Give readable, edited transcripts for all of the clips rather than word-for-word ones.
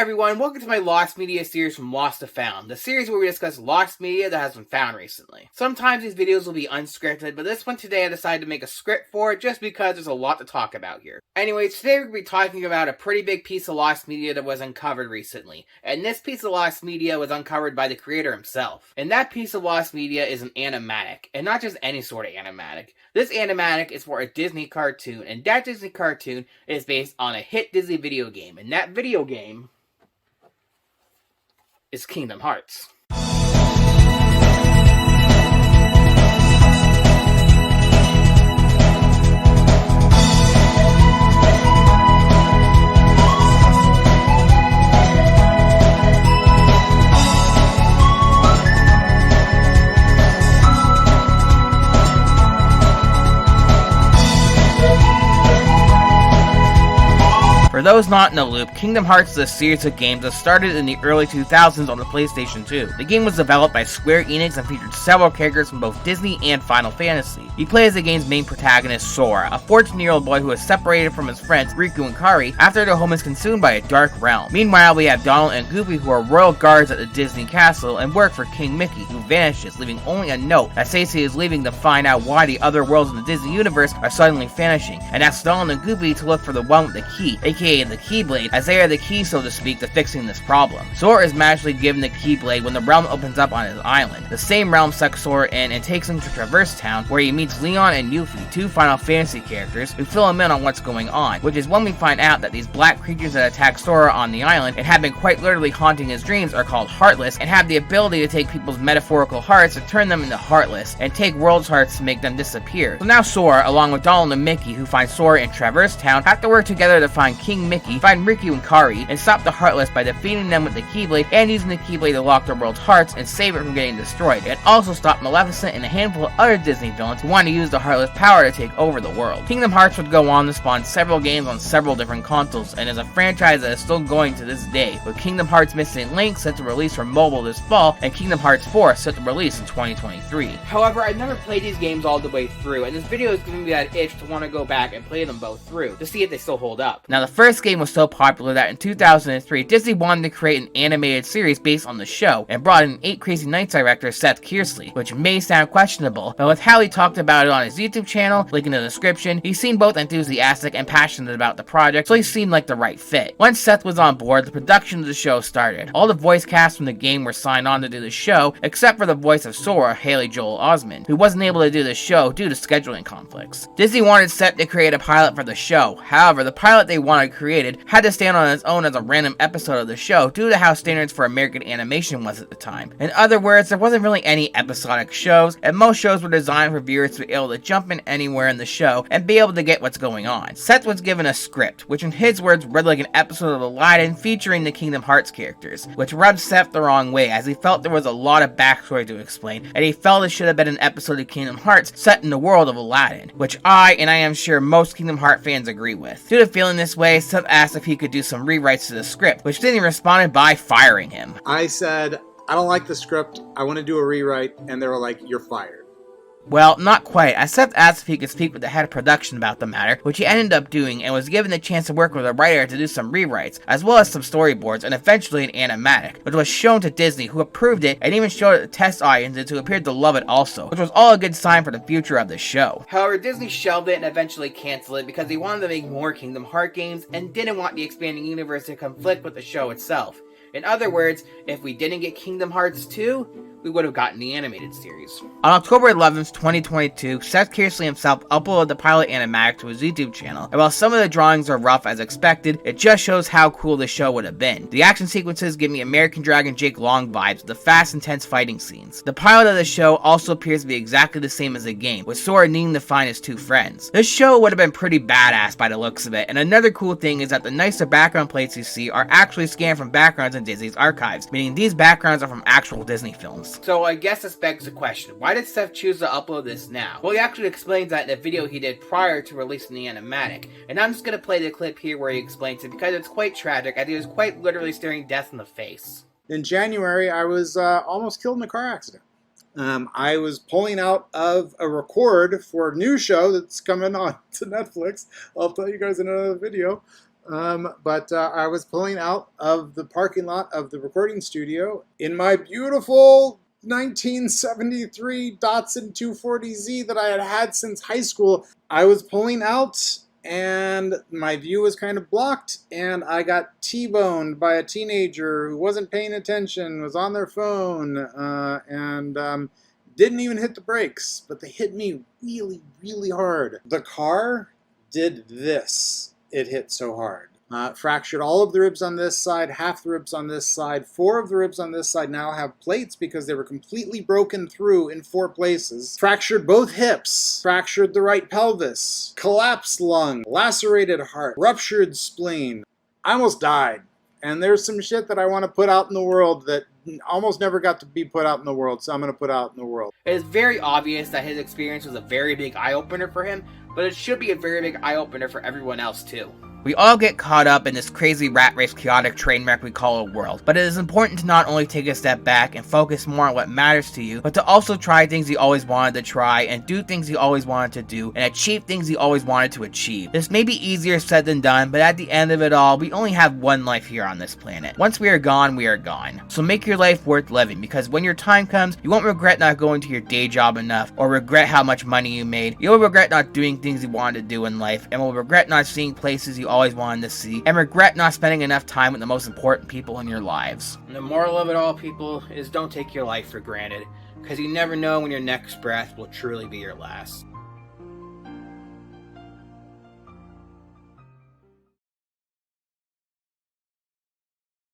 everyone, welcome to my Lost Media series from Lost to Found, the series where we discuss lost media that has been found recently. Sometimes these videos will be unscripted, but this one today I decided to make a script for it just because there's a lot to talk about here. Anyways, today we're going to be talking about a pretty big piece of lost media that was uncovered recently, and this piece of lost media was uncovered by the creator himself. And that piece of lost media is an animatic, and not just any sort of animatic. This animatic is for a Disney cartoon, and that Disney cartoon is based on a hit Disney video game, and that video game is Kingdom Hearts. For those not in the loop, Kingdom Hearts is a series of games that started in the early 2000s on the PlayStation 2. The game was developed by Square Enix and featured several characters from both Disney and Final Fantasy. You play as the game's main protagonist, Sora, a 14-year-old boy who is separated from his friends Riku and Kari after their home is consumed by a dark realm. Meanwhile, we have Donald and Goofy, who are royal guards at the Disney castle and work for King Mickey, who vanishes, leaving only a note that says he is leaving to find out why the other worlds in the Disney universe are suddenly vanishing, and asks Donald and Goofy to look for the one with the key, aka the Keyblade, as they are the key, so to speak, to fixing this problem. Sora is magically given the Keyblade when the realm opens up on his island. The same realm sucks Sora in and takes him to Traverse Town, where he meets Leon and Yuffie, two Final Fantasy characters, who fill him in on what's going on, which is when we find out that these black creatures that attack Sora on the island and have been quite literally haunting his dreams are called Heartless, and have the ability to take people's metaphorical hearts and turn them into Heartless, and take world's hearts to make them disappear. So now Sora, along with Donald and Mickey, who find Sora in Traverse Town, have to work together to find King Mickey, find Riku and Kari, and stop the Heartless by defeating them with the Keyblade and using the Keyblade to lock the world's hearts and save it from getting destroyed, and also stop Maleficent and a handful of other Disney villains who want to use the Heartless power to take over the world. Kingdom Hearts would go on to spawn several games on several different consoles, and is a franchise that is still going to this day, with Kingdom Hearts Missing Link set to release for mobile this fall, and Kingdom Hearts 4 set to release in 2023. However, I've never played these games all the way through, and this video is giving me that itch to want to go back and play them both through, to see if they still hold up. Now, the first game was so popular that in 2003, Disney wanted to create an animated series based on the show, and brought in 8 Crazy Nights director Seth Kearsley, which may sound questionable, but with how he talked about it on his YouTube channel, link in the description, he seemed both enthusiastic and passionate about the project, so he seemed like the right fit. Once Seth was on board, the production of the show started. All the voice casts from the game were signed on to do the show, except for the voice of Sora, Haley Joel Osment, who wasn't able to do the show due to scheduling conflicts. Disney wanted Seth to create a pilot for the show, however, the pilot they wanted created had to stand on its own as a random episode of the show due to how standards for American animation was at the time. In other words, there wasn't really any episodic shows, and most shows were designed for viewers to be able to jump in anywhere in the show and be able to get what's going on. Seth was given a script, which in his words read like an episode of Aladdin featuring the Kingdom Hearts characters, which rubbed Seth the wrong way as he felt there was a lot of backstory to explain, and he felt it should have been an episode of Kingdom Hearts set in the world of Aladdin, which I am sure most Kingdom Hearts fans agree with. Due to feeling this way, Seth asked if he could do some rewrites to the script, which Disney responded by firing him. I said, I don't like the script, I want to do a rewrite, and they were like, you're fired. Well, not quite, as Seth asked if he could speak with the head of production about the matter, which he ended up doing, and was given the chance to work with a writer to do some rewrites, as well as some storyboards, and eventually an animatic, which was shown to Disney, who approved it, and even showed it to test audiences who appeared to love it also, which was all a good sign for the future of the show. However, Disney shelved it and eventually canceled it because they wanted to make more Kingdom Hearts games, and didn't want the expanding universe to conflict with the show itself. In other words, if we didn't get Kingdom Hearts 2, we would have gotten the animated series. On October 11th, 2022, Seth Kearsley himself uploaded the pilot animatic to his YouTube channel, and while some of the drawings are rough as expected, it just shows how cool the show would have been. The action sequences give me American Dragon Jake Long vibes with the fast, intense fighting scenes. The pilot of the show also appears to be exactly the same as the game, with Sora needing to find his 2 friends. This show would have been pretty badass by the looks of it, and another cool thing is that the nicer background plates you see are actually scanned from backgrounds in Disney's archives, meaning these backgrounds are from actual Disney films. So I guess this begs the question, why did Seth choose to upload this now? Well, he actually explains that in a video he did prior to releasing the animatic, and I'm just going to play the clip here where he explains it because it's quite tragic as he was quite literally staring death in the face. In January, I was almost killed in a car accident. I was pulling out of a record for a new show that's coming on to Netflix. I'll tell you guys in another video. But I was pulling out of the parking lot of the recording studio in my beautiful 1973 Datsun 240Z that I had had since high school. I was pulling out and my view was kind of blocked, and I got T-boned by a teenager who wasn't paying attention, was on their phone, and didn't even hit the brakes, but they hit me really, really hard. The car did this. It hit so hard. Fractured all of the ribs on this side, half the ribs on this side. 4 of the ribs on this side now have plates because they were completely broken through in 4 places. Fractured both hips, fractured the right pelvis, collapsed lung, lacerated heart, ruptured spleen. I almost died. And there's some shit that I want to put out in the world that almost never got to be put out in the world, so I'm going to put out in the world. It is very obvious that his experience was a very big eye-opener for him, but it should be a very big eye-opener for everyone else too. We all get caught up in this crazy rat race chaotic train wreck we call a world, but it is important to not only take a step back and focus more on what matters to you, but to also try things you always wanted to try and do things you always wanted to do and achieve things you always wanted to achieve. This may be easier said than done, but at the end of it all, we only have one life here on this planet. Once we are gone, we are gone. So make your life worth living, because when your time comes, you won't regret not going to your day job enough, or regret how much money you made. You'll regret not doing things you wanted to do in life, and will regret not seeing places you always wanted to see, and regret not spending enough time with the most important people in your lives. And the moral of it all, people, is don't take your life for granted, because you never know when your next breath will truly be your last.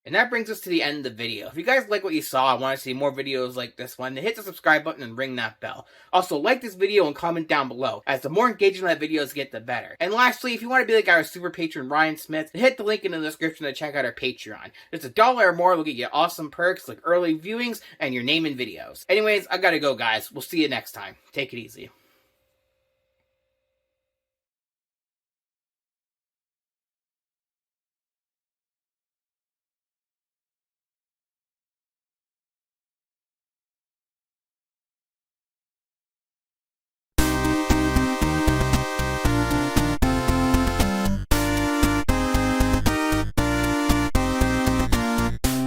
And that brings us to the end of the video. If you guys like what you saw and want to see more videos like this one, then hit the subscribe button and ring that bell. Also, like this video and comment down below, as the more engagement that videos get, the better. And lastly, if you want to be like our super patron Ryan Smith, then hit the link in the description to check out our Patreon. Just $1 or more will get you awesome perks like early viewings and your name in videos. Anyways, I gotta go, guys. We'll see you next time. Take it easy.